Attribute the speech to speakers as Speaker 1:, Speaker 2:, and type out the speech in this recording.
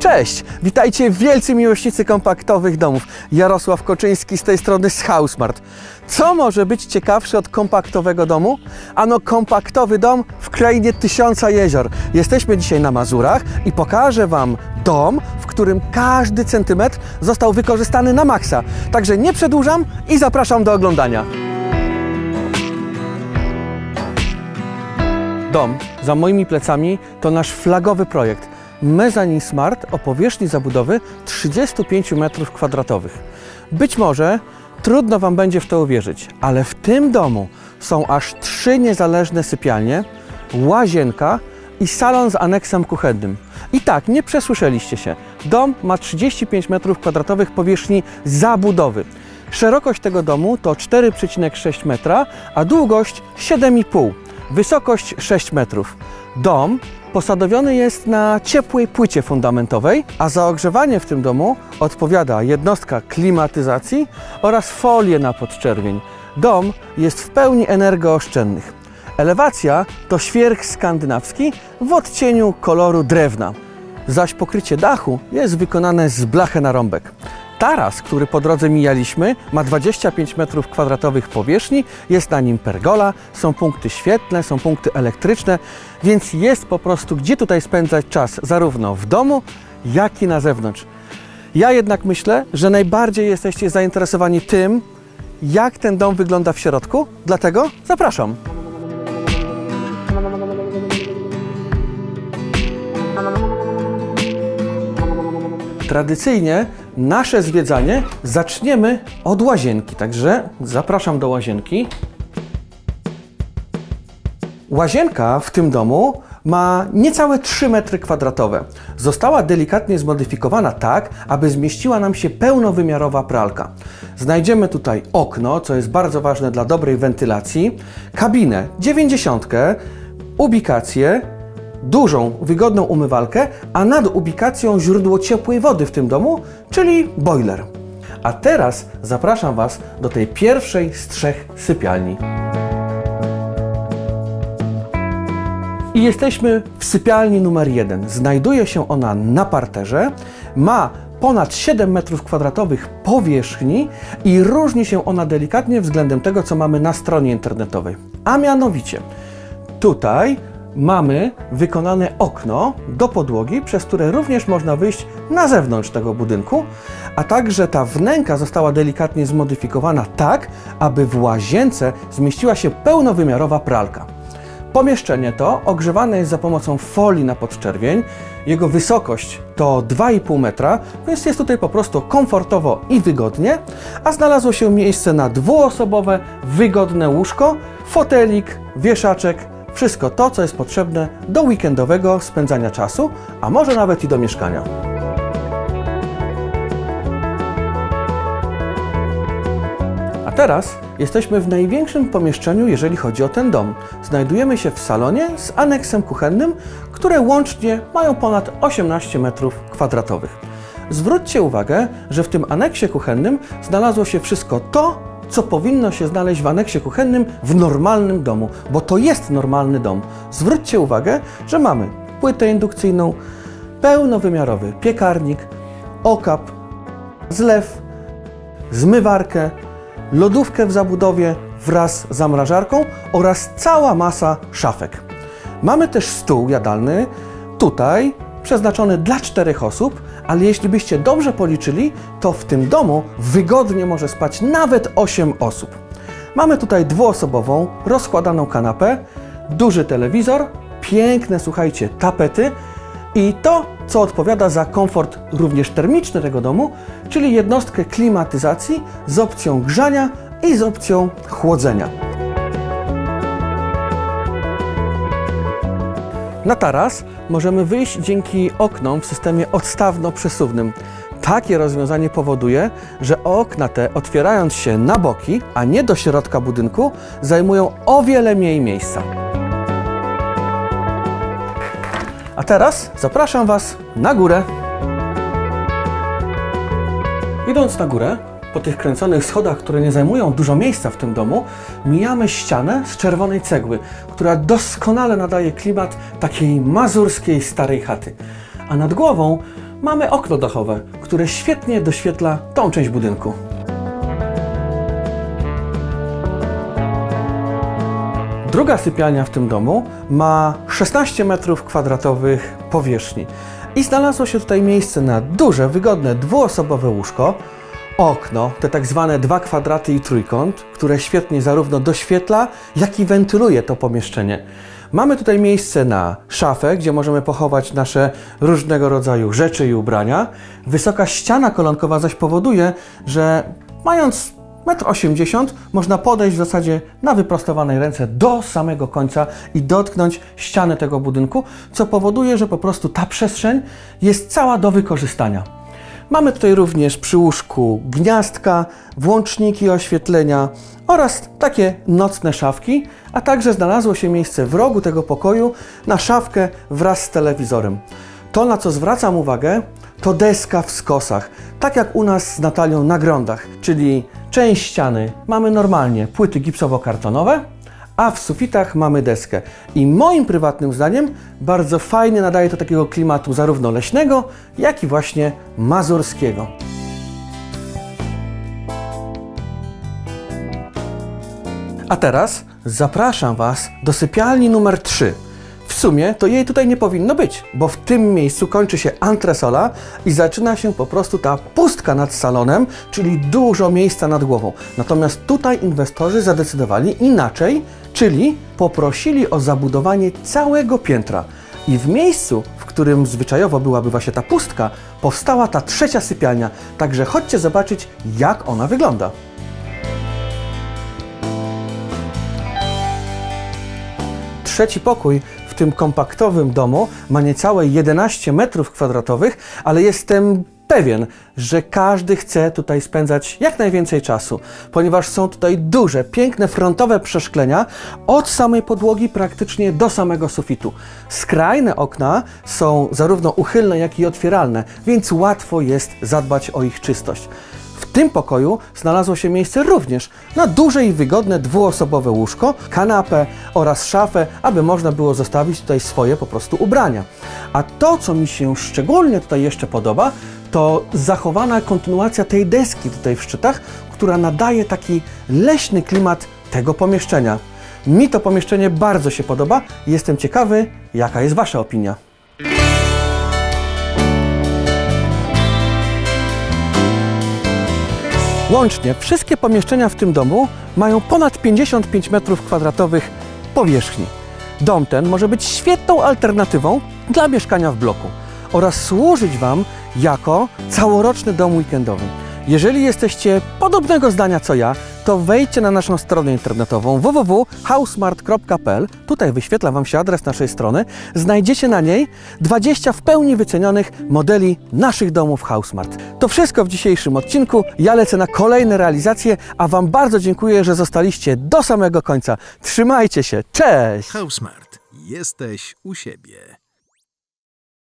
Speaker 1: Cześć! Witajcie wielcy miłośnicy kompaktowych domów. Jarosław Koczyński z tej strony z Housmart. Co może być ciekawsze od kompaktowego domu? Ano kompaktowy dom w krainie tysiąca jezior. Jesteśmy dzisiaj na Mazurach i pokażę Wam dom, w którym każdy centymetr został wykorzystany na maksa. Także nie przedłużam i zapraszam do oglądania. Dom za moimi plecami to nasz flagowy projekt. Mezzanine Smart o powierzchni zabudowy 35 m². Być może trudno Wam będzie w to uwierzyć, ale w tym domu są aż 3 niezależne sypialnie, łazienka i salon z aneksem kuchennym. I tak, nie przesłyszeliście się. Dom ma 35 m² powierzchni zabudowy. Szerokość tego domu to 4,6 metra, a długość 7,5. Wysokość 6 metrów. Dom posadowiony jest na ciepłej płycie fundamentowej, a za ogrzewanie w tym domu odpowiada jednostka klimatyzacji oraz folie na podczerwień. Dom jest w pełni energooszczędny. Elewacja to świerk skandynawski w odcieniu koloru drewna, zaś pokrycie dachu jest wykonane z blachy na rąbek. Taras, który po drodze mijaliśmy, ma 25 m² powierzchni, jest na nim pergola, są punkty świetlne, są punkty elektryczne, więc jest po prostu gdzie tutaj spędzać czas zarówno w domu, jak i na zewnątrz. Ja jednak myślę, że najbardziej jesteście zainteresowani tym, jak ten dom wygląda w środku, dlatego zapraszam. Tradycyjnie nasze zwiedzanie zaczniemy od łazienki, także zapraszam do łazienki. Łazienka w tym domu ma niecałe 3 m². Została delikatnie zmodyfikowana tak, aby zmieściła nam się pełnowymiarowa pralka. Znajdziemy tutaj okno, co jest bardzo ważne dla dobrej wentylacji, kabinę 90, ubikację, dużą, wygodną umywalkę, a nad ubikacją źródło ciepłej wody w tym domu, czyli boiler. A teraz zapraszam Was do tej pierwszej z 3 sypialni. I jesteśmy w sypialni numer 1. Znajduje się ona na parterze, ma ponad 7 m² powierzchni i różni się ona delikatnie względem tego, co mamy na stronie internetowej. A mianowicie, tutaj mamy wykonane okno do podłogi, przez które również można wyjść na zewnątrz tego budynku, a także ta wnęka została delikatnie zmodyfikowana tak, aby w łazience zmieściła się pełnowymiarowa pralka. Pomieszczenie to ogrzewane jest za pomocą folii na podczerwień. Jego wysokość to 2,5 metra, więc jest tutaj po prostu komfortowo i wygodnie, a znalazło się miejsce na dwuosobowe, wygodne łóżko, fotelik, wieszaczek, wszystko to, co jest potrzebne do weekendowego spędzania czasu, a może nawet i do mieszkania. A teraz jesteśmy w największym pomieszczeniu, jeżeli chodzi o ten dom. Znajdujemy się w salonie z aneksem kuchennym, które łącznie mają ponad 18 m². Zwróćcie uwagę, że w tym aneksie kuchennym znalazło się wszystko to, co powinno się znaleźć w aneksie kuchennym w normalnym domu, bo to jest normalny dom. Zwróćcie uwagę, że mamy płytę indukcyjną, pełnowymiarowy piekarnik, okap, zlew, zmywarkę, lodówkę w zabudowie wraz z zamrażarką oraz cała masa szafek. Mamy też stół jadalny, tutaj przeznaczony dla 4 osób, ale jeśli byście dobrze policzyli, to w tym domu wygodnie może spać nawet 8 osób. Mamy tutaj dwuosobową, rozkładaną kanapę, duży telewizor, piękne, słuchajcie, tapety i to, co odpowiada za komfort również termiczny tego domu, czyli jednostkę klimatyzacji z opcją grzania i z opcją chłodzenia. Na taras możemy wyjść dzięki oknom w systemie odstawno-przesuwnym. Takie rozwiązanie powoduje, że okna te, otwierając się na boki, a nie do środka budynku, zajmują o wiele mniej miejsca. A teraz zapraszam Was na górę. Idąc na górę, po tych kręconych schodach, które nie zajmują dużo miejsca w tym domu, mijamy ścianę z czerwonej cegły, która doskonale nadaje klimat takiej mazurskiej starej chaty. A nad głową mamy okno dachowe, które świetnie doświetla tą część budynku. Druga sypialnia w tym domu ma 16 m² powierzchni i znalazło się tutaj miejsce na duże, wygodne, dwuosobowe łóżko, okno, te tak zwane 2 kwadraty i trójkąt, które świetnie zarówno doświetla, jak i wentyluje to pomieszczenie. Mamy tutaj miejsce na szafę, gdzie możemy pochować nasze różnego rodzaju rzeczy i ubrania. Wysoka ściana kolonkowa zaś powoduje, że mając 1,80 m można podejść w zasadzie na wyprostowanej ręce do samego końca i dotknąć ściany tego budynku, co powoduje, że po prostu ta przestrzeń jest cała do wykorzystania. Mamy tutaj również przy łóżku gniazdka, włączniki oświetlenia oraz takie nocne szafki, a także znalazło się miejsce w rogu tego pokoju na szafkę wraz z telewizorem. To, na co zwracam uwagę, to deska w skosach, tak jak u nas z Natalią na grondach, czyli część ściany mamy normalnie płyty gipsowo-kartonowe, a w sufitach mamy deskę. I moim prywatnym zdaniem bardzo fajnie nadaje to takiego klimatu zarówno leśnego, jak i właśnie mazurskiego. A teraz zapraszam Was do sypialni numer 3. W sumie to jej tutaj nie powinno być, bo w tym miejscu kończy się antresola i zaczyna się po prostu ta pustka nad salonem, czyli dużo miejsca nad głową. Natomiast tutaj inwestorzy zadecydowali inaczej, czyli poprosili o zabudowanie całego piętra. I w miejscu, w którym zwyczajowo byłaby właśnie ta pustka, powstała ta trzecia sypialnia. Także chodźcie zobaczyć, jak ona wygląda. Trzeci pokój w tym kompaktowym domu ma niecałe 11 m², ale jestem pewien, że każdy chce tutaj spędzać jak najwięcej czasu, ponieważ są tutaj duże, piękne frontowe przeszklenia od samej podłogi praktycznie do samego sufitu. Skrajne okna są zarówno uchylne, jak i otwieralne, więc łatwo jest zadbać o ich czystość. W tym pokoju znalazło się miejsce również na duże i wygodne dwuosobowe łóżko, kanapę oraz szafę, aby można było zostawić tutaj swoje po prostu ubrania. A to, co mi się szczególnie tutaj jeszcze podoba, to zachowana kontynuacja tej deski tutaj w szczytach, która nadaje taki leśny klimat tego pomieszczenia. Mi to pomieszczenie bardzo się podoba i jestem ciekawy, jaka jest Wasza opinia. Łącznie wszystkie pomieszczenia w tym domu mają ponad 55 m² powierzchni. Dom ten może być świetną alternatywą dla mieszkania w bloku oraz służyć Wam jako całoroczny dom weekendowy. Jeżeli jesteście podobnego zdania co ja, to wejdźcie na naszą stronę internetową www.housesmart.pl. Tutaj wyświetla Wam się adres naszej strony. Znajdziecie na niej 20 w pełni wycenionych modeli naszych domów HouseSmart. To wszystko w dzisiejszym odcinku. Ja lecę na kolejne realizacje, a Wam bardzo dziękuję, że zostaliście do samego końca. Trzymajcie się. Cześć!
Speaker 2: HouseSmart. Jesteś u siebie.